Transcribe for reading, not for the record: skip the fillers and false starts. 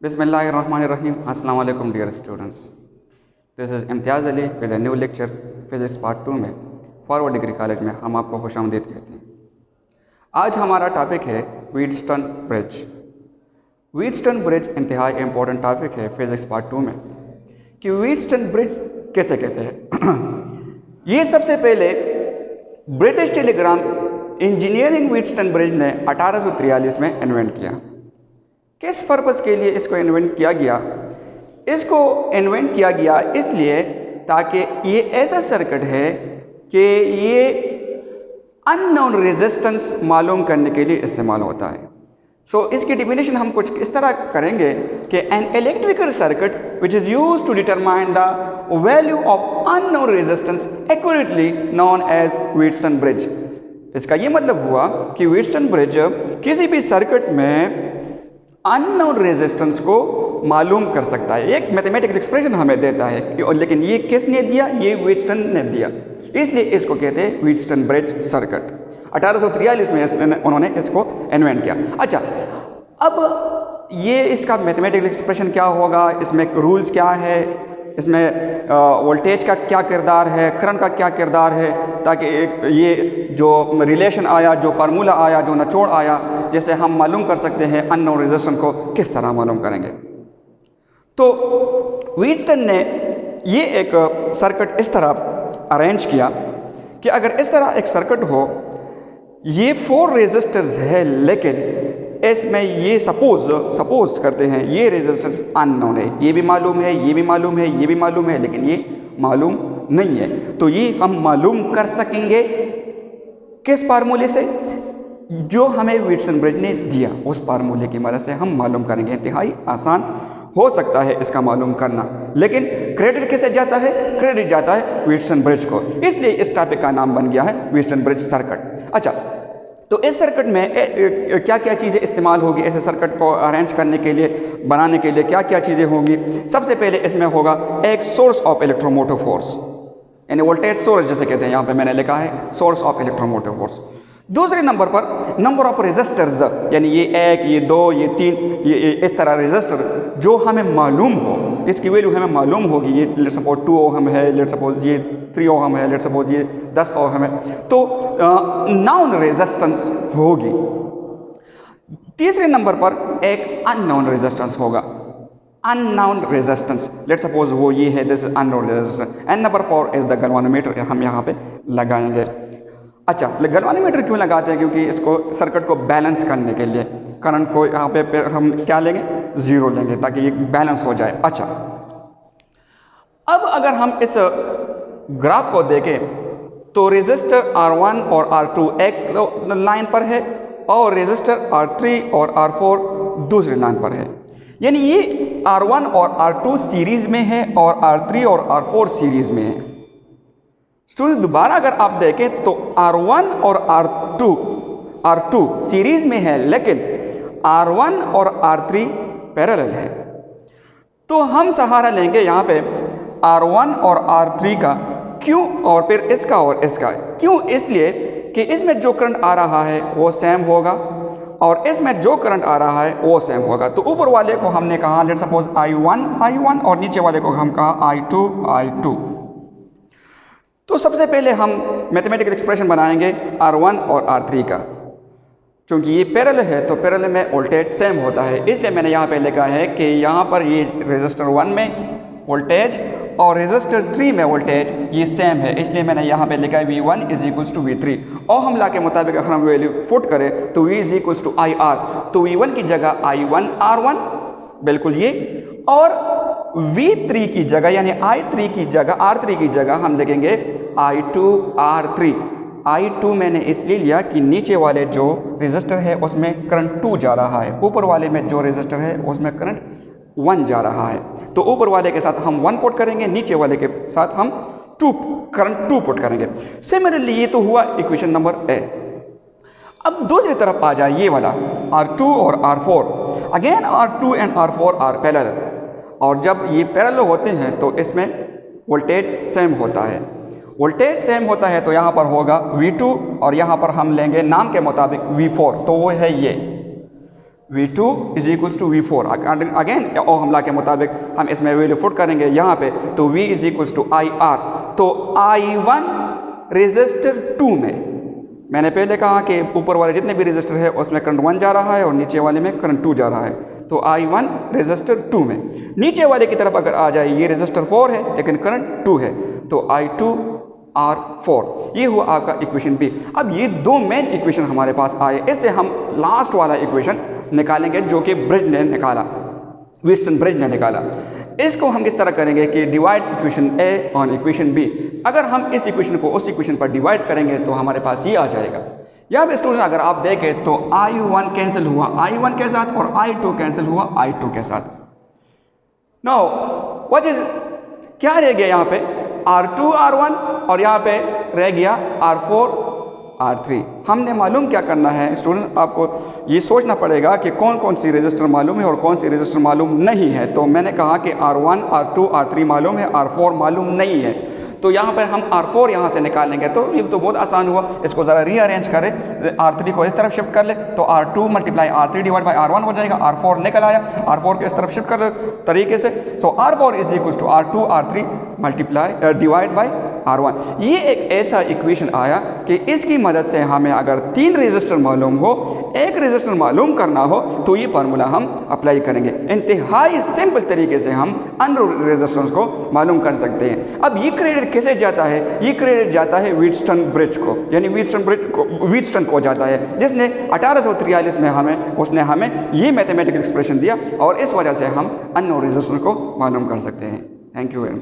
Bismillahirrahmanirrahim. Assalamu alaikum dear students. This is Imtiaz Ali with a new lecture physics part 2 में forward degree college में हम आपको खुशामदीद कहते हैं। आज हमारा टॉपिक है व्हीटस्टोन ब्रिज। व्हीटस्टोन ब्रिज इंतहाई इम्पोर्टेंट टॉपिक है फिज़िक्स पार्ट 2 में कि व्हीटस्टोन ब्रिज कैसे कहते हैं। ये सबसे पहले British Telegram engineering Wheatstone bridge ने 1843 में इन्वेंट किया। किस पर्पज़ के लिए इसको इन्वेंट किया गया? इसको इन्वेंट किया गया इसलिए ताकि ये ऐसा सर्किट है कि ये अननोन रेजिस्टेंस मालूम करने के लिए इस्तेमाल होता है। सो इसकी डिफिनेशन हम कुछ इस तरह करेंगे कि an electrical circuit which is use to determine the value of unknown resistance accurately known as Wheatstone bridge. इसका ये मतलब हुआ कि व्हीटस्टोन ब्रिज किसी भी सर्किट में अननोन रेजिस्टेंस को मालूम कर सकता है। एक मैथमेटिकल एक्सप्रेशन हमें देता है, लेकिन ये किसने दिया? ये व्हीटस्टोन ने दिया, इसलिए इसको कहते हैं व्हीटस्टोन ब्रिज सर्किट। 1843 में उन्होंने इसको इन्वेंट किया। अच्छा, अब ये इसका मैथमेटिकल एक्सप्रेशन क्या होगा, इसमें रूल्स क्या है, इसमें वोल्टेज का क्या किरदार है, करंट का क्या किरदार है, ताकि ये जो रिलेशन आया, जो फार्मूला आया, जो निचोड़ आया, जिससे हम मालूम कर सकते हैं अननोन रेजिस्टेंस को किस तरह मालूम करेंगे। तो व्हीटस्टोन ने ये एक सर्किट इस तरह अरेंज किया कि अगर इस तरह एक सर्किट हो, ये 4 रेजिस्टर्स है, लेकिन इसमें ये सपोज करते हैं ये रेजिस्टेंस अननोन है, ये भी मालूम है, ये भी मालूम है, ये भी मालूम है, लेकिन ये मालूम नहीं है। तो ये हम मालूम कर सकेंगे किस फार्मूले से? जो हमें व्हीटस्टोन ब्रिज ने दिया, उस फार्मूले की मदद से हम मालूम करेंगे। इंतहाई आसान हो सकता है इसका मालूम करना, लेकिन क्रेडिट किसे जाता है? क्रेडिट जाता है व्हीटस्टोन ब्रिज को, इसलिए इस टॉपिक का नाम बन गया है व्हीटस्टोन ब्रिज सर्किट। अच्छा, तो इस सर्किट में क्या क्या चीज़ें इस्तेमाल होगी? ऐसे सर्किट को अरेंज करने के लिए, बनाने के लिए क्या क्या चीज़ें होंगी? सबसे पहले इसमें होगा एक सोर्स ऑफ इलेक्ट्रोमोटिव फोर्स, यानी वोल्टेज सोर्स जिसे कहते हैं, यहाँ पे मैंने लिखा है सोर्स ऑफ इलेक्ट्रोमोटिव फोर्स। दूसरे नंबर पर नंबर ऑफ रेजिस्टर्स, यानी ये 1, ये 2, ये 3, ये इस तरह रेजिस्टर जो हमें मालूम हो, इसकी वैल्यू हमें मालूम होगी। ये लेट सपोज 2 ओहम है, लेट सपोज ये 3 ओहम है, लेट सपोज ये 10 ओहम है, तो नॉन रेजिस्टेंस होगी। तीसरे नंबर पर एक अननोन रेजिस्टेंस होगा, अननोन रेजिस्टेंस, लेट सपोज वो ये है, this is unknown resistance. And number 4 is the galvanometer, हम यहाँ पे लगाएंगे। अच्छा, गैल्वानोमीटर क्यों लगाते हैं? क्योंकि इसको सर्किट को बैलेंस करने के लिए, करंट को यहाँ पे हम क्या लेंगे? 0 लेंगे, ताकि ये बैलेंस हो जाए। अच्छा, अब अगर हम इस ग्राफ को देखें तो रेजिस्टर R1 और R2 एक लाइन पर है और रेजिस्टर R3 और R4 दूसरी लाइन पर है, यानी ये R1 और R2 सीरीज़ में है और R3 और R4 सीरीज़ में है। स्टूडेंट, दोबारा अगर आप देखें तो R1 और R2 सीरीज़ में है, लेकिन R1 और R3 पैरेलल है। तो हम सहारा लेंगे यहाँ पे R1 और R3 का। क्यों? और फिर इसका और इसका। क्यों? इसलिए कि इसमें जो करंट आ रहा है वो सेम होगा और इसमें जो करंट आ रहा है वो सेम होगा। तो ऊपर वाले को हमने कहा लेट सपोज I1 और नीचे वाले को हम कहा I2। तो सबसे पहले हम मैथमेटिकल एक्सप्रेशन बनाएंगे R1 और R3 का। चूँकि ये पैरेलल है तो पैरेलल में वोल्टेज सेम होता है, इसलिए मैंने यहाँ पे लिखा है कि यहाँ पर ये रेजिस्टर 1 में वोल्टेज और रेजिस्टर 3 में वोल्टेज ये सेम है, इसलिए मैंने यहाँ पे लिखा है V1 is equals to V3। और हम ला के मुताबिक अगर हम वैल्यू पुट करें तो V is equals to IR, तो V1 की जगह I1 R1 बिल्कुल ये, और V3 की जगह यानी R3 की जगह हम लिखेंगे I2 R3। I2 मैंने इसलिए लिया कि नीचे वाले जो रेजिस्टर है उसमें करंट 2 जा रहा है, ऊपर वाले में जो रेजिस्टर है उसमें करंट 1 जा रहा है। तो ऊपर वाले के साथ हम 1 पुट करेंगे, नीचे वाले के साथ हम करंट 2 पुट करेंगे। सिमिलरली ये तो हुआ इक्वेशन नंबर A। अब दूसरी तरफ आ जाए ये वाला R2 और R4। Again R2 and R4 are parallel, और जब ये पैरेलल होते हैं तो इसमें वोल्टेज सेम होता है। वोल्टेज सेम होता है तो यहाँ पर होगा V2 और यहाँ पर हम लेंगे नाम के मुताबिक V4, तो वो है ये। V2 is equals to V4। Again ओ हमला के मुताबिक हम इसमें वैल्यू पुट करेंगे यहाँ पे, तो V is equals to IR। तो I1 रेजिस्टर 2 में, मैंने पहले कहा कि ऊपर वाले जितने भी रेजिस्टर है उसमें करंट 1 जा रहा है और नीचे वाले में करंट 2 जा रहा है। तो I1 रेजिस्टर 2 में, नीचे वाले की तरफ अगर आ जाए, ये रेजिस्टर 4 है लेकिन करंट 2 है, तो I2 R4। ये हुआ आपका इक्वेशन बी। अब ये दो मेन इक्वेशन हमारे पास आए, इससे हम लास्ट वाला इक्वेशन निकालेंगे जो कि ब्रिज ने निकाला, व्हीटस्टोन ब्रिज ने निकाला। इसको हम किस तरह करेंगे कि divide equation A on equation B. अगर हम इस इक्वेशन को उस इक्वेशन पर डिवाइड करेंगे तो हमारे पास ये आ जाएगा। यहाँ पे स्टूडेंट अगर आप देखें तो I1 कैंसिल हुआ I1 के साथ और I2 कैंसिल हुआ I2 के साथ। नाउ व्हाट इज, क्या रह गया यहाँ पे, R2 R1 और यहाँ पे रह गया R4 R3। हमने मालूम क्या करना है स्टूडेंट, आपको ये सोचना पड़ेगा कि कौन कौन सी रजिस्टर मालूम है और कौन सी रजिस्टर मालूम नहीं है। तो मैंने कहा कि R1 R2 R3 मालूम है, R4 मालूम नहीं है। तो यहाँ पर हम R4 यहाँ से निकालेंगे, तो ये तो बहुत आसान हुआ। इसको ज़रा रीअरेंज करें, R3 को इस तरफ शिफ्ट कर ले तो R2 multiply R3 divide by R1 हो जाएगा। R4 निकल आया, R4 को इस तरफ शिफ्ट कर ले तरीके से। So R4 is equal to R2 R3 multiply divide by R1। ये एक ऐसा इक्वेशन आया कि इसकी मदद से हमें अगर 3 रेजिस्टर मालूम हो, एक रेजिस्टर मालूम करना हो, तो ये फार्मूला हम अप्लाई करेंगे। इंतहाई सिंपल तरीके से हम अनरोल्ड रेजिस्टेंस को मालूम कर सकते हैं। अब ये क्रेडिट किसे जाता है, ये क्रेडिट जाता है व्हीटस्टोन ब्रिज को, यानी व्हीटस्टोन को जाता है, जिसने 1843 में उसने हमें ये मैथमेटिकल एक्सप्रेशन दिया और इस वजह से हम अननोन रेजिस्टेंस को मालूम कर सकते हैं। Thank you very much.